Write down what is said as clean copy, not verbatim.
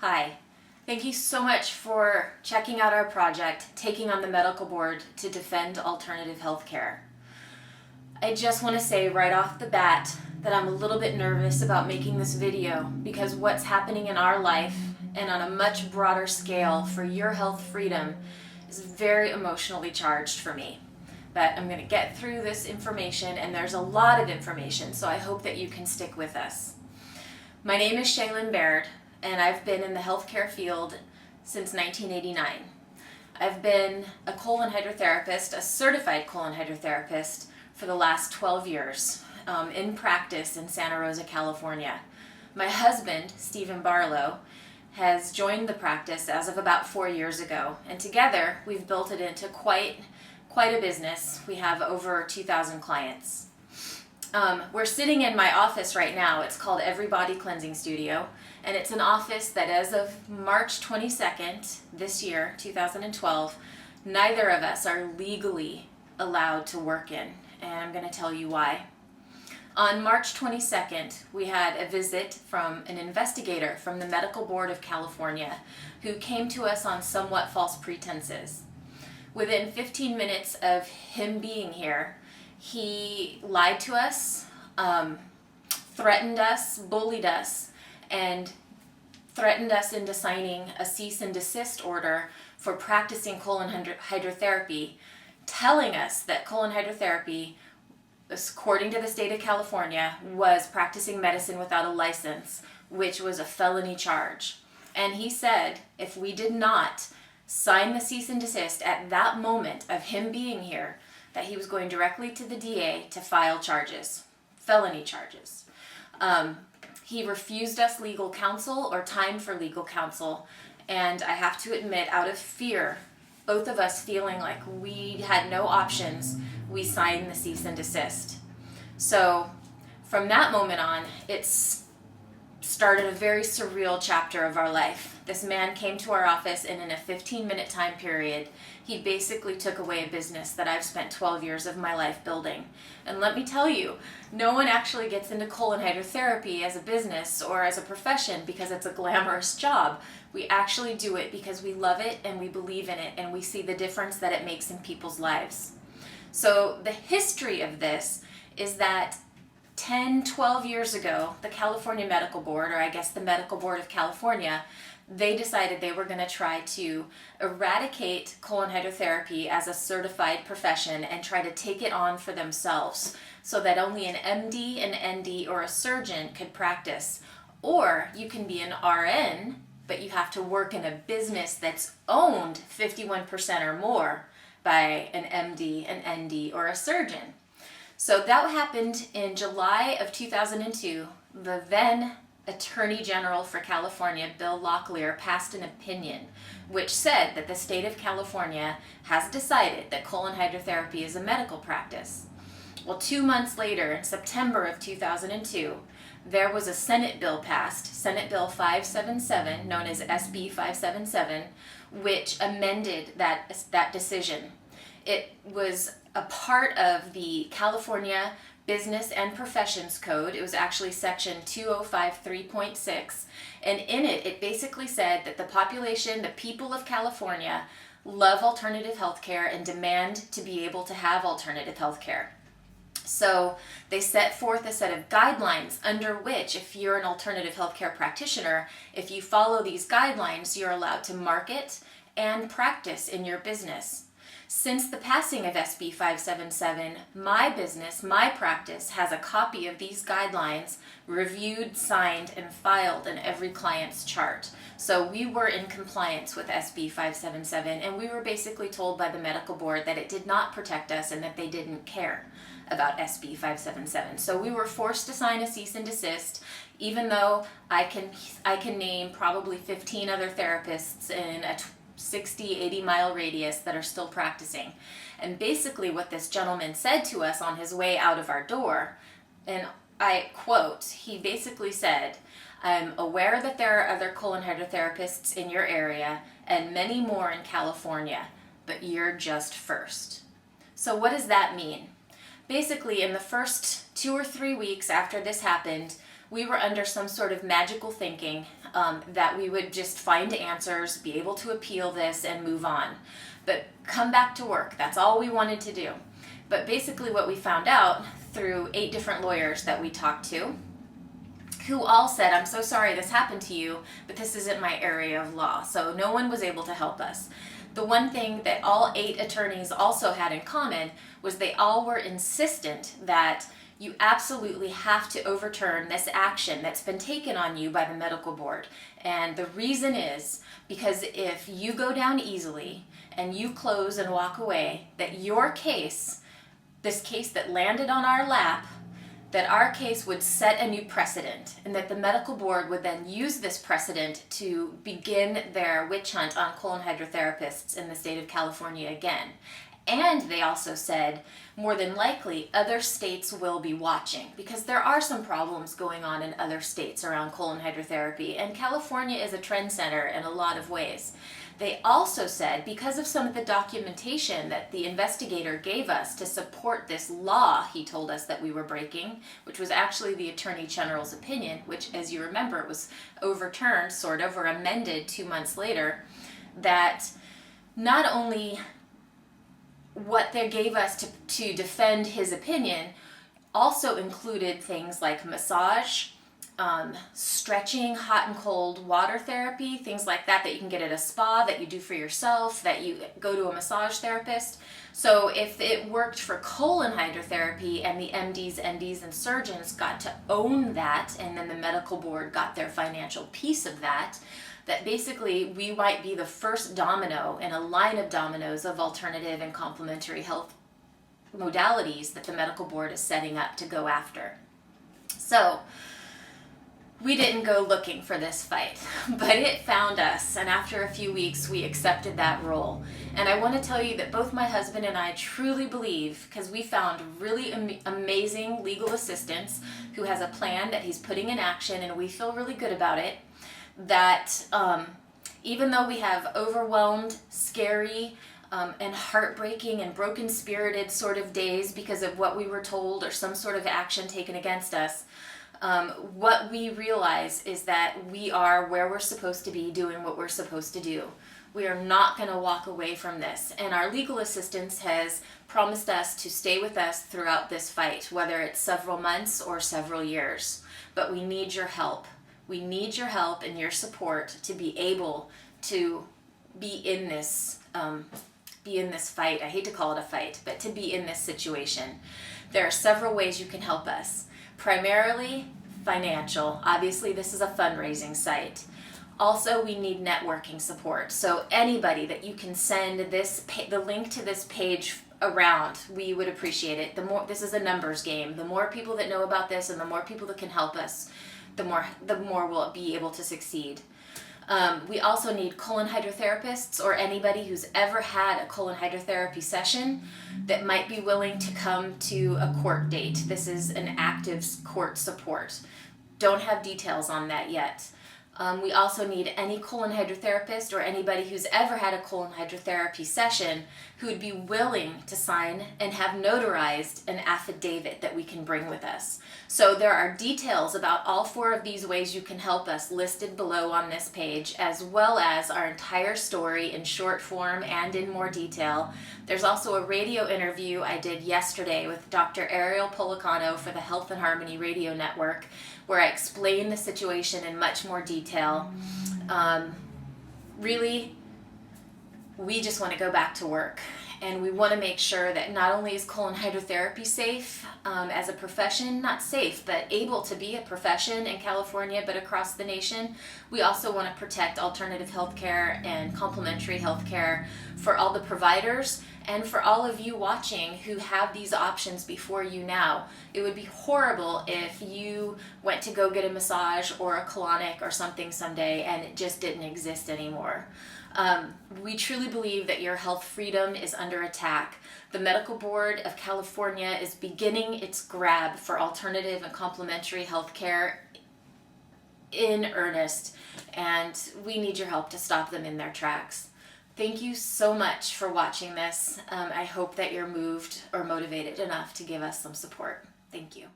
Hi. Thank you so much for checking out our project, taking on the medical board to defend alternative healthcare. I just want to say right off the bat that I'm a little bit nervous about making this video because what's happening in our life and on a much broader scale for your health freedom is very emotionally charged for me. But I'm going to get through this information, and there's a lot of information, so I hope that you can stick with us. My name is Shaylin Baird, and I've been in the healthcare field since 1989. I've been a colon hydrotherapist, a certified colon hydrotherapist, for the last 12 years in practice in Santa Rosa, California. My husband, Stephen Barlow, has joined the practice as of about 4 years ago, and together we've built it into quite a business. We have over 2,000 clients. We're sitting in my office right now. It's called Everybody Cleansing Studio, and it's an office that as of March 22nd this year, 2012, neither of us are legally allowed to work in, and I'm going to tell you why. On March 22nd, we had a visit from an investigator from the Medical Board of California who came to us on somewhat false pretenses. Within 15 minutes of him being here, he lied to us, threatened us, bullied us, and threatened us into signing a cease and desist order for practicing colon hydrotherapy, telling us that colon hydrotherapy, according to the state of California, was practicing medicine without a license, which was a felony charge. And he said if we did not sign the cease and desist at that moment of him being here, that he was going directly to the DA to file charges, felony charges. He refused us legal counsel or time for legal counsel, and I have to admit, out of fear, both of us feeling like we had no options, we signed the cease and desist. So from that moment on, it's started a very surreal chapter of our life. This man came to our office, and in a 15-minute time period, he basically took away a business that I've spent 12 years of my life building. And let me tell you, no one actually gets into colon hydrotherapy as a business or as a profession because it's a glamorous job. We actually do it because we love it and we believe in it and we see the difference that it makes in people's lives. So the history of this is that 10, 12 years ago, the California Medical Board, or I guess the Medical Board of California, they decided they were going to try to eradicate colon hydrotherapy as a certified profession and try to take it on for themselves so that only an MD, an ND, or a surgeon could practice. Or you can be an RN, but you have to work in a business that's owned 51% or more by an MD, an ND, or a surgeon. So that happened in July of 2002. The then Attorney General for California, Bill Locklear, passed an opinion which said that the state of California has decided that colon hydrotherapy is a medical practice. Well, 2 months later, in September of 2002, there was a Senate bill passed, Senate Bill 577, known as SB 577, which amended that decision. It was a part of the California Business and Professions Code. It was actually section 2053.6, and in it, it basically said that the population, the people of California, love alternative healthcare and demand to be able to have alternative healthcare. So they set forth a set of guidelines under which, if you're an alternative healthcare practitioner, if you follow these guidelines, you're allowed to market and practice in your business. Since the passing of SB 577, my business, my practice, has a copy of these guidelines reviewed, signed, and filed in every client's chart. So we were in compliance with SB 577, and we were basically told by the medical board that it did not protect us and that they didn't care about SB 577. So we were forced to sign a cease and desist, even though I can name probably 15 other therapists in a 60, 80 mile radius that are still practicing. And basically what this gentleman said to us on his way out of our door, and I quote, he basically said, "I'm aware that there are other colon hydrotherapists in your area and many more in California, but you're just first." So what does that mean? Basically, in the first 2 or 3 weeks after this happened, we were under some sort of magical thinking that we would just find answers, be able to appeal this, and move on. But come back to work. That's all we wanted to do. But basically what we found out through 8 different lawyers that we talked to, who all said, I'm so sorry this happened to you, but this isn't my area of law. So no one was able to help us. The one thing that all 8 attorneys also had in common was they all were insistent that you absolutely have to overturn this action that's been taken on you by the medical board. And the reason is because if you go down easily and you close and walk away, that your case, this case that landed on our lap, that our case would set a new precedent, and that the medical board would then use this precedent to begin their witch hunt on colon hydrotherapists in the state of California again. And they also said, more than likely, other states will be watching, because there are some problems going on in other states around colon hydrotherapy, and California is a trendsetter in a lot of ways. They also said, because of some of the documentation that the investigator gave us to support this law he told us that we were breaking, which was actually the Attorney General's opinion, which, as you remember, was overturned, sort of, or amended 2 months later, that not only what they gave us to defend his opinion also included things like massage, stretching, hot and cold water therapy, things like that you can get at a spa, that you do for yourself, that you go to a massage therapist. So if it worked for colon hydrotherapy and the MDs, NDs, and surgeons got to own that, and then the medical board got their financial piece of that, that basically we might be the first domino in a line of dominoes of alternative and complementary health modalities that the medical board is setting up to go after. So we didn't go looking for this fight, but it found us, and after a few weeks we accepted that role. And I want to tell you that both my husband and I truly believe, because we found really amazing legal assistance who has a plan that he's putting in action, and we feel really good about it, that even though we have overwhelmed, scary, and heartbreaking and broken-spirited sort of days because of what we were told or some sort of action taken against us, what we realize is that we are where we're supposed to be, doing what we're supposed to do. We are not going to walk away from this. And our legal assistance has promised us to stay with us throughout this fight, whether it's several months or several years. But we need your help. We need your help and your support to be able to be in this fight. I hate to call it a fight, but to be in this situation. There are several ways you can help us. Primarily financial. Obviously, this is a fundraising site. Also, we need networking support. So anybody that you can send the link to this page around, we would appreciate it. This is a numbers game. The more people that know about this and the more people that can help us, the more we'll be able to succeed. We also need colon hydrotherapists or anybody who's ever had a colon hydrotherapy session that might be willing to come to a court date. This is an active court support. Don't have details on that yet. We also need any colon hydrotherapist or anybody who's ever had a colon hydrotherapy session who would be willing to sign and have notarized an affidavit that we can bring with us. So there are details about all 4 of these ways you can help us listed below on this page, as well as our entire story in short form and in more detail. There's also a radio interview I did yesterday with Dr. Ariel Policano for the Health and Harmony Radio Network, where I explain the situation in much more detail. Really, we just want to go back to work, and we want to make sure that not only is colon hydrotherapy safe as a profession, not safe, but able to be a profession in California, but across the nation, we also want to protect alternative healthcare and complementary healthcare for all the providers and for all of you watching who have these options before you now. It would be horrible if you went to go get a massage or a colonic or something someday and it just didn't exist anymore. We truly believe that your health freedom is under attack. The Medical Board of California is beginning its grab for alternative and complementary healthcare in earnest, and we need your help to stop them in their tracks. Thank you so much for watching this. I hope that you're moved or motivated enough to give us some support. Thank you.